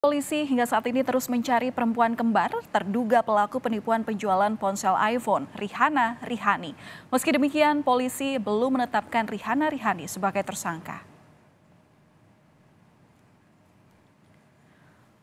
Polisi hingga saat ini terus mencari perempuan kembar terduga pelaku penipuan penjualan ponsel iPhone, Rihanna Rihani. Meski demikian, polisi belum menetapkan Rihanna Rihani sebagai tersangka.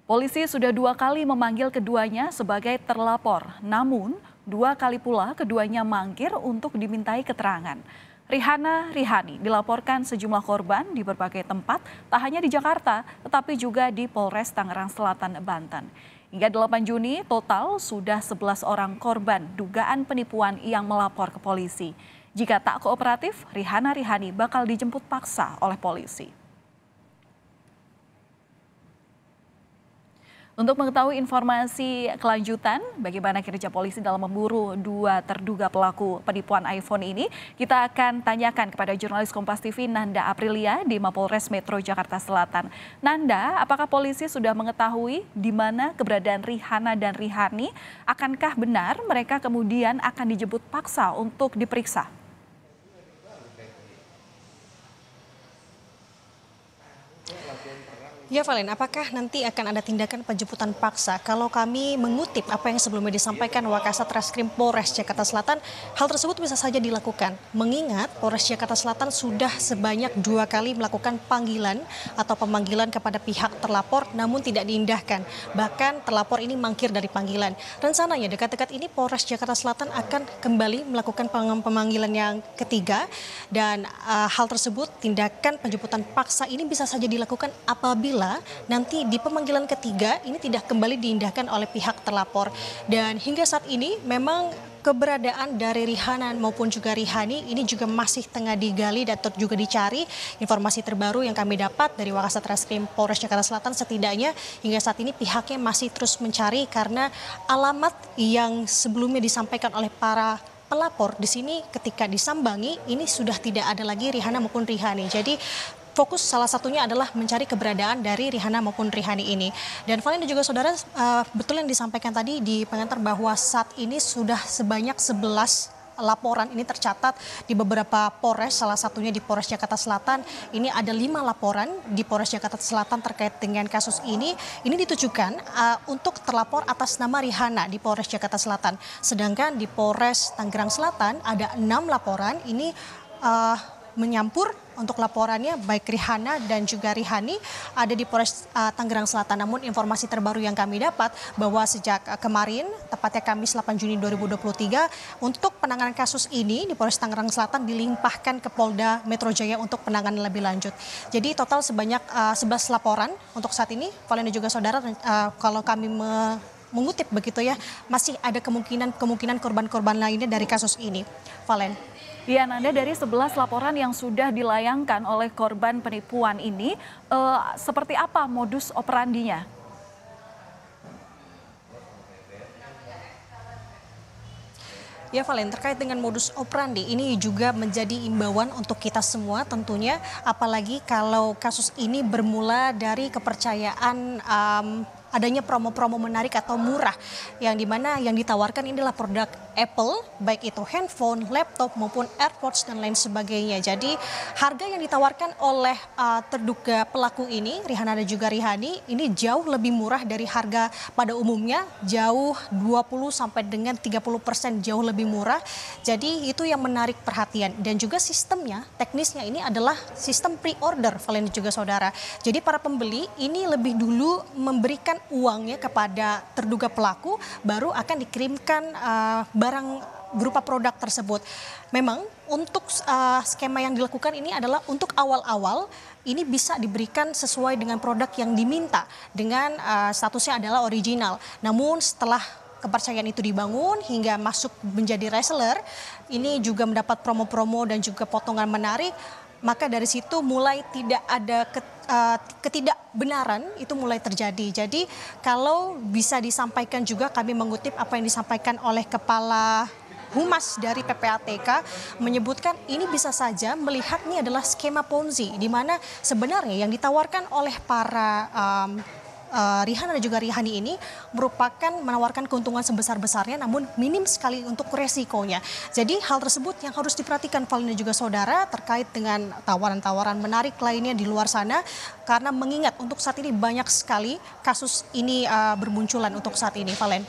Polisi sudah 2 kali memanggil keduanya sebagai terlapor, namun 2 kali pula keduanya mangkir untuk dimintai keterangan. Rihanna Rihani dilaporkan sejumlah korban di berbagai tempat, tak hanya di Jakarta, tetapi juga di Polres Tangerang Selatan, Banten. Hingga 8 Juni, total sudah 11 orang korban dugaan penipuan yang melapor ke polisi. Jika tak kooperatif, Rihanna Rihani bakal dijemput paksa oleh polisi. Untuk mengetahui informasi kelanjutan bagaimana kinerja polisi dalam memburu 2 terduga pelaku penipuan iPhone ini, kita akan tanyakan kepada jurnalis Kompas TV Nanda Aprilia di Mapolres Metro Jakarta Selatan. Nanda, apakah polisi sudah mengetahui di mana keberadaan Rihanna dan Rihani? Akankah benar mereka kemudian akan dijemput paksa untuk diperiksa? Ya Valen, apakah nanti akan ada tindakan penjemputan paksa? Kalau kami mengutip apa yang sebelumnya disampaikan Wakasat Reskrim Polres Jakarta Selatan, hal tersebut bisa saja dilakukan. Mengingat Polres Jakarta Selatan sudah sebanyak 2 kali melakukan panggilan atau pemanggilan kepada pihak terlapor namun tidak diindahkan. Bahkan terlapor ini mangkir dari panggilan. Rencananya dekat-dekat ini Polres Jakarta Selatan akan kembali melakukan pemanggilan yang ketiga dan hal tersebut tindakan penjemputan paksa ini bisa saja dilakukan apabila nanti di pemanggilan ketiga ini tidak kembali diindahkan oleh pihak terlapor. Dan hingga saat ini memang keberadaan dari Rihanna maupun juga Rihani ini juga masih tengah digali dan juga dicari. Informasi terbaru yang kami dapat dari Wakasat Reskrim Polres Jakarta Selatan, setidaknya hingga saat ini pihaknya masih terus mencari karena alamat yang sebelumnya disampaikan oleh para pelapor di sini ketika disambangi ini sudah tidak ada lagi Rihanna maupun Rihani. Jadi fokus salah satunya adalah mencari keberadaan dari Rihanna maupun Rihani ini. Dan Valen dan juga saudara, betul yang disampaikan tadi di pengantar bahwa saat ini sudah sebanyak 11 laporan ini tercatat di beberapa Polres, salah satunya di Polres Jakarta Selatan. Ini ada 5 laporan di Polres Jakarta Selatan terkait dengan kasus ini. Ini ditujukan untuk terlapor atas nama Rihanna di Polres Jakarta Selatan. Sedangkan di Polres Tangerang Selatan ada 6 laporan ini menyampur untuk laporannya baik Rihanna dan juga Rihani ada di Polres Tangerang Selatan. Namun informasi terbaru yang kami dapat bahwa sejak kemarin, tepatnya Kamis 8 Juni 2023, untuk penanganan kasus ini di Polres Tangerang Selatan dilimpahkan ke Polda Metro Jaya untuk penanganan lebih lanjut. Jadi total sebanyak 11 laporan untuk saat ini. Valen dan juga saudara, kalau kami mengutip begitu ya, masih ada kemungkinan korban-korban lainnya dari kasus ini. Valen. Ya, Nanda, dari 11 laporan yang sudah dilayangkan oleh korban penipuan ini, seperti apa modus operandinya? Ya Valen, terkait dengan modus operandi ini juga menjadi imbauan untuk kita semua tentunya, apalagi kalau kasus ini bermula dari kepercayaan adanya promo-promo menarik atau murah yang dimana yang ditawarkan inilah produk Apple, baik itu handphone, laptop maupun AirPods dan lain sebagainya. Jadi harga yang ditawarkan oleh terduga pelaku ini, Rihanna dan juga Rihani, ini jauh lebih murah dari harga pada umumnya, jauh 20 sampai dengan 30% jauh lebih murah. Jadi itu yang menarik perhatian dan juga sistemnya, teknisnya ini adalah sistem pre-order, Valen dan juga saudara. Jadi para pembeli ini lebih dulu memberikan uangnya kepada terduga pelaku, baru akan dikirimkan barang berupa produk tersebut. Memang untuk skema yang dilakukan ini adalah untuk awal-awal ini bisa diberikan sesuai dengan produk yang diminta dengan statusnya adalah original. Namun setelah kepercayaan itu dibangun hingga masuk menjadi reseller, ini juga mendapat promo-promo dan juga potongan menarik. Maka dari situ mulai tidak ada ketidakbenaran itu mulai terjadi. Jadi kalau bisa disampaikan juga, kami mengutip apa yang disampaikan oleh Kepala Humas dari PPATK menyebutkan ini bisa saja melihat ini adalah skema Ponzi, di mana sebenarnya yang ditawarkan oleh para Rihanna dan juga Rihani ini merupakan menawarkan keuntungan sebesar-besarnya namun minim sekali untuk resikonya. Jadi hal tersebut yang harus diperhatikan Valen dan juga saudara terkait dengan tawaran-tawaran menarik lainnya di luar sana, karena mengingat untuk saat ini banyak sekali kasus ini bermunculan untuk saat ini, Valen.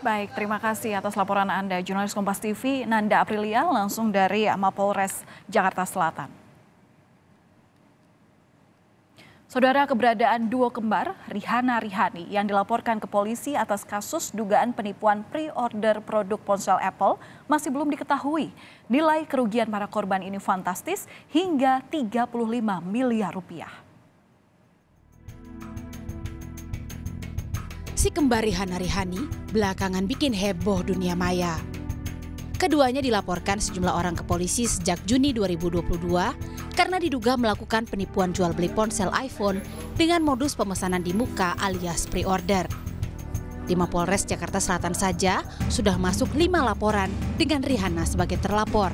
Baik, terima kasih atas laporan Anda, jurnalis Kompas TV Nanda Aprilia langsung dari Mapolres Jakarta Selatan. Saudara, keberadaan duo kembar Rihanna Rihani yang dilaporkan ke polisi atas kasus dugaan penipuan pre-order produk ponsel Apple masih belum diketahui. Nilai kerugian para korban ini fantastis hingga 35 miliar rupiah. Si kembar Rihanna Rihani belakangan bikin heboh dunia maya. Keduanya dilaporkan sejumlah orang ke polisi sejak Juni 2022 karena diduga melakukan penipuan jual beli ponsel iPhone dengan modus pemesanan di muka alias pre-order. Di Mapolres Jakarta Selatan saja sudah masuk 5 laporan dengan Rihanna sebagai terlapor.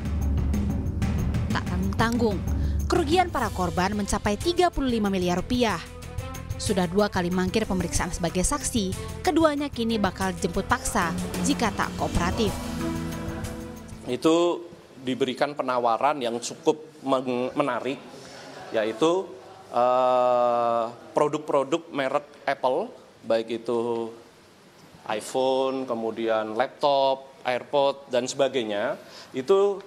Tak tanggung-tanggung, kerugian para korban mencapai 35 miliar rupiah. Sudah 2 kali mangkir pemeriksaan sebagai saksi, keduanya kini bakal dijemput paksa jika tak kooperatif. Itu diberikan penawaran yang cukup menarik, yaitu produk-produk merek Apple, baik itu iPhone, kemudian laptop, AirPod, dan sebagainya, itu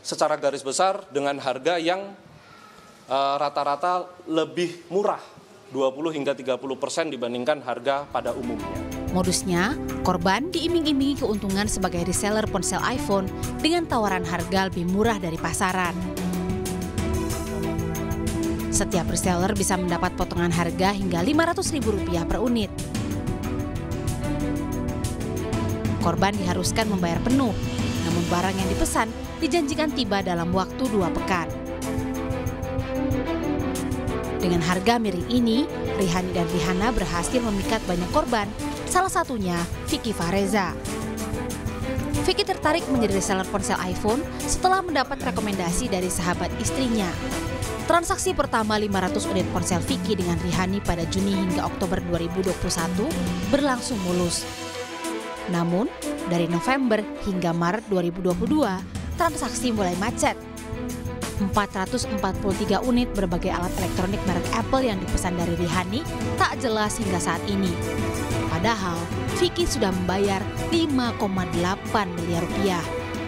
secara garis besar dengan harga yang rata-rata lebih murah, 20 hingga 30% dibandingkan harga pada umumnya. Modusnya, korban diiming-imingi keuntungan sebagai reseller ponsel iPhone dengan tawaran harga lebih murah dari pasaran. Setiap reseller bisa mendapat potongan harga hingga Rp500.000 per unit. Korban diharuskan membayar penuh, namun barang yang dipesan dijanjikan tiba dalam waktu 2 pekan. Dengan harga miring ini, Rihani dan Rihanna berhasil memikat banyak korban, salah satunya Vicky Fareza. Vicky tertarik menjadi reseller ponsel iPhone setelah mendapat rekomendasi dari sahabat istrinya. Transaksi pertama 500 unit ponsel Vicky dengan Rihani pada Juni hingga Oktober 2021 berlangsung mulus. Namun, dari November hingga Maret 2022, transaksi mulai macet. 443 unit berbagai alat elektronik merek Apple yang dipesan dari Rihani tak jelas hingga saat ini. Padahal, Vicky sudah membayar 5,8 miliar rupiah.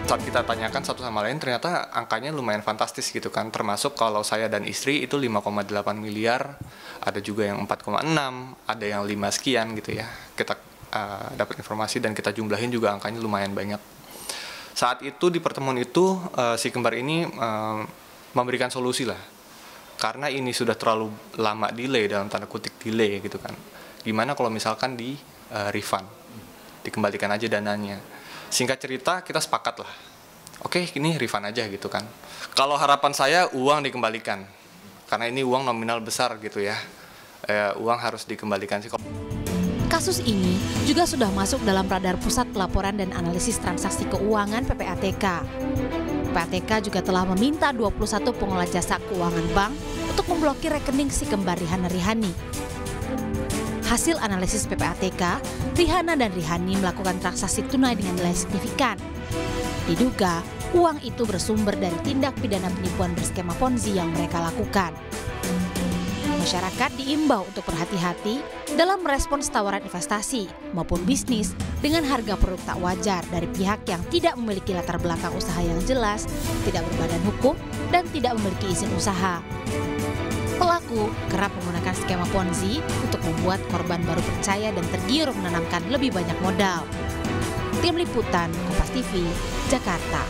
Saat kita tanyakan satu sama lain, ternyata angkanya lumayan fantastis gitu kan. Termasuk kalau saya dan istri itu 5,8 miliar, ada juga yang 4,6, ada yang 5 sekian gitu ya. Kita dapat informasi dan kita jumlahin juga angkanya lumayan banyak. Saat itu di pertemuan itu si kembar ini memberikan solusi lah, karena ini sudah terlalu lama delay, dalam tanda kutip delay gitu kan. Gimana kalau misalkan di refund, dikembalikan aja dananya. Singkat cerita kita sepakat lah, oke ini refund aja gitu kan. Kalau harapan saya uang dikembalikan, karena ini uang nominal besar gitu ya, uang harus dikembalikan sih. Kasus ini juga sudah masuk dalam radar Pusat Pelaporan dan Analisis Transaksi Keuangan PPATK. PPATK juga telah meminta 21 pengelola jasa keuangan bank untuk memblokir rekening si kembar Rihanna Rihani. Hasil analisis PPATK, Rihanna dan Rihani melakukan transaksi tunai dengan nilai signifikan. Diduga, uang itu bersumber dari tindak pidana penipuan berskema Ponzi yang mereka lakukan. Masyarakat diimbau untuk berhati-hati dalam merespons tawaran investasi maupun bisnis dengan harga produk tak wajar dari pihak yang tidak memiliki latar belakang usaha yang jelas, tidak berbadan hukum, dan tidak memiliki izin usaha. Pelaku kerap menggunakan skema Ponzi untuk membuat korban baru percaya dan tergiur menanamkan lebih banyak modal. Tim Liputan Kompas TV, Jakarta.